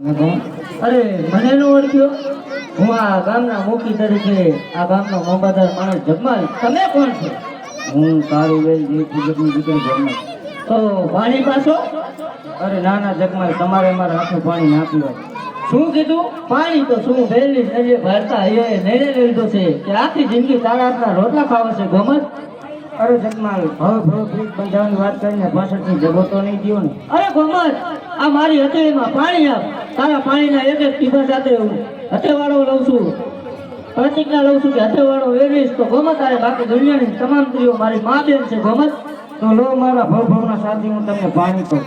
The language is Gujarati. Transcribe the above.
અરે મને નો ઓળખ્યો. હું આ ગામના મુખી તરીકે આ ગામનો મોંબાદાર માણસ જગમાલ. તમે કોણ છો? હું તારું વેલ જે પૂજકની દીકરી જગમાલ. તો પાણી પાછો? અરે ના ના જગમાલ, તમારે મારા હાથે પાણી ના પીવાય. શું કીધું? પાણી તો શું વહેલી નજરે ભરતા એ નિર્ણય લીધો છે કે આખી જિંદગી તારા હાથના રોટલા ખાવા છે ગોમત. અરે જગમાલ, હવે પ્રીત બંધાવાની વાત કરીને પાછળથી જગો તો નહીં દ્યો ને. અરે ગોમત, આ મારી હથેળીમાં પાણી આપ. તારા પાણીના એક એક ટીપા સાથે હું હથેવાળો લઉં છું, પ્રતિજ્ઞા લઉં છું કે હથેવાળો વેરીશ તો ગોમત તારે બાકી દુનિયાની તમામ સ્ત્રીઓ મારી મા બેન છે ગોમત. તો લો મારા ભવભવના સાથી, હું તમને પાણી કહું.